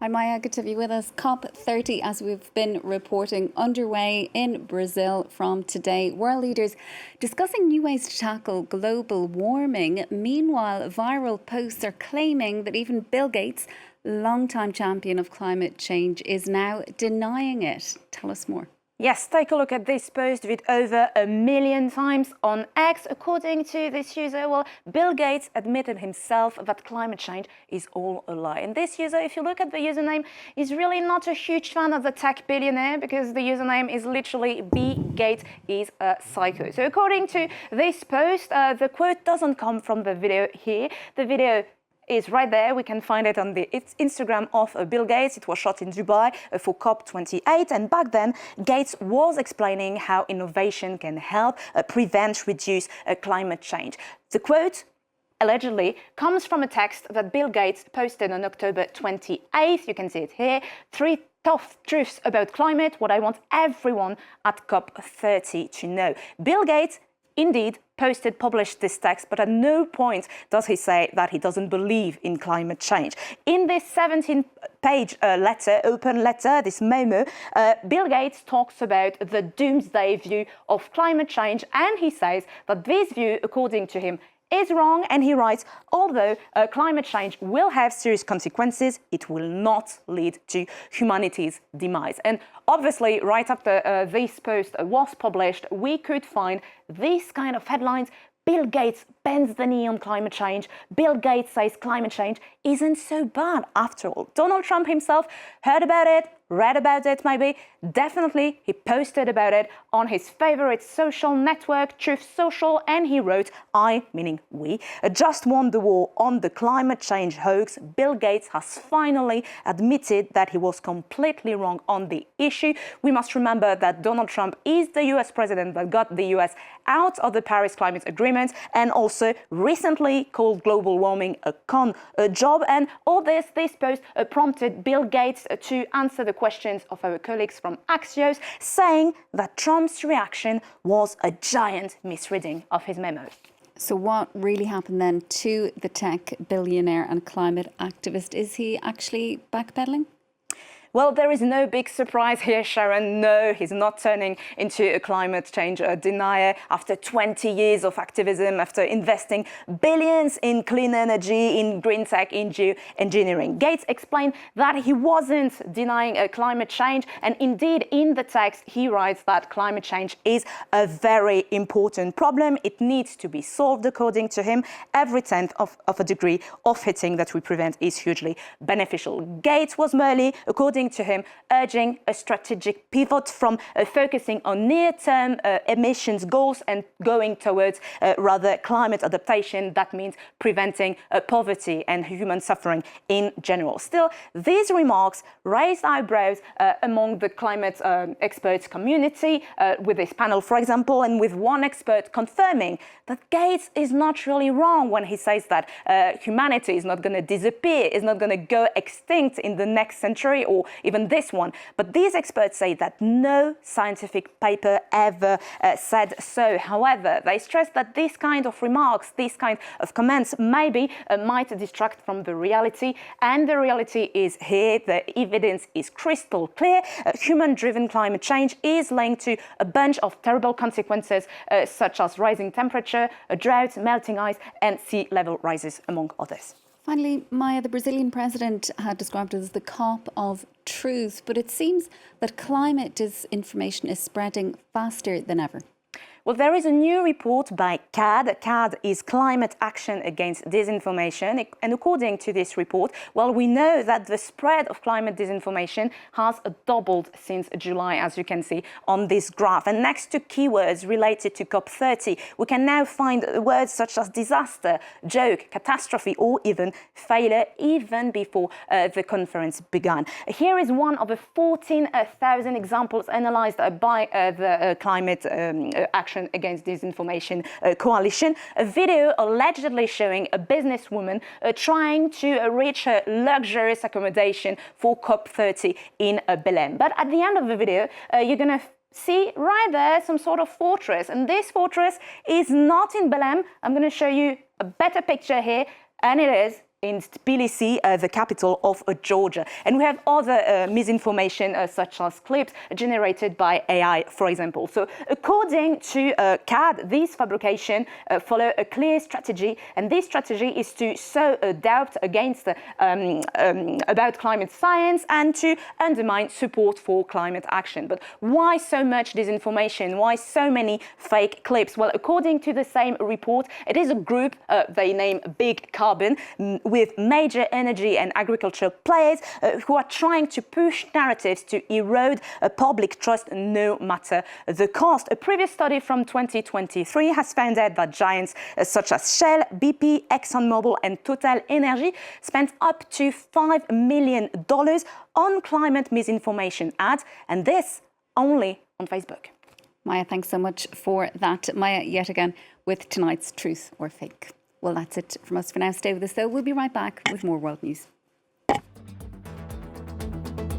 Hi Maya, good to have you with us. COP30, as we've been reporting, underway in Brazil from today. World leaders discussing new ways to tackle global warming. Meanwhile, viral posts are claiming that even Bill Gates, longtime champion of climate change, is now denying it. Tell us more. Yes, take a look at this post with over 1 million times on X. According to this user, Bill Gates admitted himself that climate change is all a lie. And this user, if you look at the username, is really not a huge fan of the tech billionaire because the username is literally billgates is a psycho. So according to this post, the quote doesn't come from the video here. The video is right there. We can find it on the Instagram of Bill Gates. It was shot in Dubai for COP28. And back then, Gates was explaining how innovation can help prevent, reduce climate change. The quote allegedly comes from a text that Bill Gates posted on October 28th. You can see it here. 3 tough truths about climate, what I want everyone at COP30 to know. Bill Gates indeed published this text, but at no point does he say that he doesn't believe in climate change. In this 17-page open letter, this memo, Bill Gates talks about the doomsday view of climate change, and he says that this view, according to him, is wrong, and he writes, although climate change will have serious consequences, it will not lead to humanity's demise. And obviously, right after this post was published, we could find these kind of headlines. Bill Gates bends the knee on climate change. Bill Gates says climate change isn't so bad after all. Donald Trump himself heard about it, read about it maybe. Definitely, he posted about it on his favorite social network, Truth Social, and he wrote, I, meaning we, just won the war on the climate change hoax. Bill Gates has finally admitted that he was completely wrong on the issue. We must remember that Donald Trump is the US president that got the US out of the Paris Climate Agreement and also recently called global warming a con job. And all this post prompted Bill Gates to answer the questions of our colleagues from Axios, saying that Trump's reaction was a giant misreading of his memo. So what really happened then to the tech billionaire and climate activist? Is he actually backpedaling? Well, there is no big surprise here, Sharon. No, he's not turning into a climate change denier after 20 years of activism, after investing billions in clean energy, in green tech, in geoengineering. Gates explained that he wasn't denying climate change. And indeed, in the text, he writes that climate change is a very important problem. It needs to be solved, according to him. Every tenth of a degree of heating that we prevent is hugely beneficial. Gates was merely, according to him, urging a strategic pivot from focusing on near-term emissions goals and going towards rather climate adaptation. That means preventing poverty and human suffering in general. Still, these remarks raised eyebrows among the climate experts community, with this panel, for example, and with one expert confirming that Gates is not really wrong when he says that humanity is not going to disappear, is not going to go extinct in the next century or even this one. But these experts say that no scientific paper ever said so. However, they stress that this kind of remarks, these kind of comments maybe might distract from the reality. And the reality is here. The evidence is crystal clear. Human-driven climate change is linked to a bunch of terrible consequences, such as rising temperature, a drought, melting ice, and sea level rises, among others. Finally, Maya, the Brazilian president had described it as the COP of truth, but it seems that climate disinformation is spreading faster than ever. Well, there is a new report by CAD. CAD is Climate Action Against Disinformation. And according to this report, well, we know that the spread of climate disinformation has doubled since July, as you can see on this graph. And next to keywords related to COP30, we can now find words such as disaster, joke, catastrophe, or even failure, even before the conference began. Here is one of the 14,000 examples analyzed by the Climate Action Against Disinformation Coalition, a video allegedly showing a businesswoman trying to reach her luxurious accommodation for COP30 in Belém. But at the end of the video, you're going to see right there some sort of fortress, and this fortress is not in Belém. I'm going to show you a better picture here, and it is in Tbilisi, the capital of Georgia. And we have other misinformation such as clips generated by AI, for example. So according to CAD, these fabrications follow a clear strategy, and this strategy is to sow doubt against about climate science and to undermine support for climate action. But why so much disinformation? Why so many fake clips? Well, according to the same report, it is a group they name Big Carbon, with major energy and agricultural players who are trying to push narratives to erode public trust no matter the cost. A previous study from 2023 has found out that giants such as Shell, BP, ExxonMobil and Total Energy spent up to $5 million on climate misinformation ads, and this only on Facebook. Maya, thanks so much for that. Maya, yet again, with tonight's Truth or Fake. Well, that's it from us for now. Stay with us, though. We'll be right back with more world news.